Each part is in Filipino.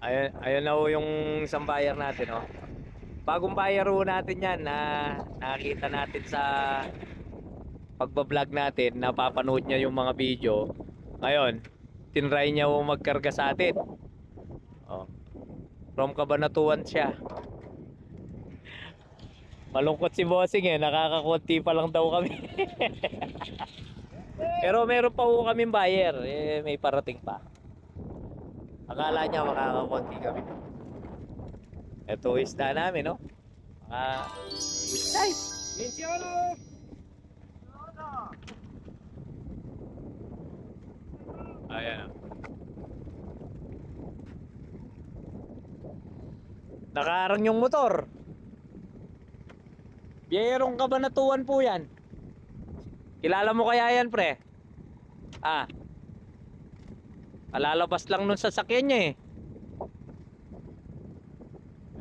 Ayun na ho yung isang buyer natin, oh. Bagong buyer ho natin yan na nakita natin sa pagbablog natin, napapanood niya yung mga video. Ngayon, tinry niya ho magkarga sa atin. Oh. From Cabanatuan siya. Malungkot si Bossing eh, nakakakunti pa lang daw kami. Pero meron pa ho kaming buyer, eh, may parating pa. Akala niya makakakunti kami. Ito isda namin, no? Which type? Ayan. Nakaarang yung motor. Biyerong Cabanatuan po yan. Kilala mo kaya yan, pre? Ah. Kalalabas lang nun sa sakyan niya eh.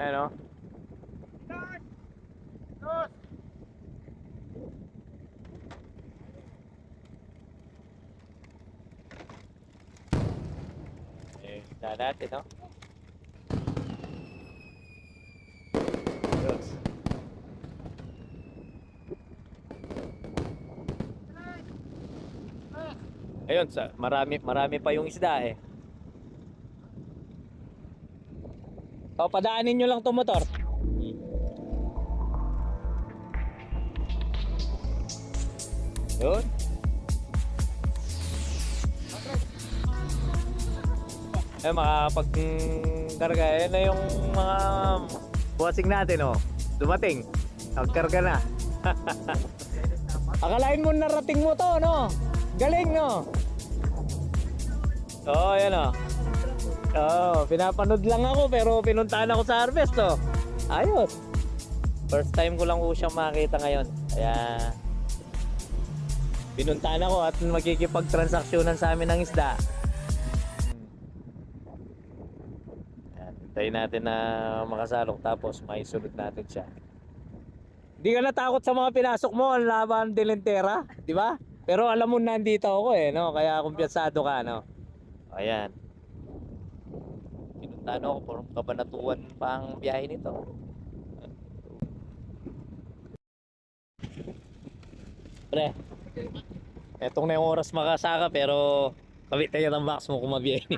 Ayan, oh. Eh, natin, no? Yes. Ayun, marami pa yung isda eh. O, padaanin nyo lang to motor. Yun. Eh, makakapagkarga. Yan na yung mga bossing natin, oh. Dumating. Nagkarga na. Akalain mo narating mo to, no? Galing, no? Oo, yan, oh. Oo, pinapanood lang ako pero pinuntahan ako sa harvest, oh. Ayos. First time ko lang po siyang makita ngayon. Kaya pinuntahan ako at magkikipagtransaksyonan sa amin ng isda. Hintayin natin na makasalok tapos maisunod natin siya. Hindi ka natakot sa mga pinasok mo, ang laban delentera, di ba? Pero alam mo nandito ako eh, no? Kaya kumpiyasado ka, no? Ayan. Pinuntahan ako, puro Cabanatuan pa ang biyahe nito. Pre, etong na yung oras makasaka pero kabit tayo ng box mo kung mabiyahe.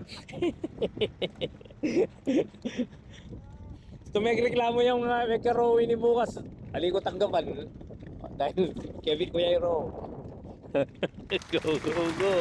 Gusto may reklamo yung may karowi ni bukas. Aliko tanggapan. Dahil Kevin Kuya Iro. Go, go, go.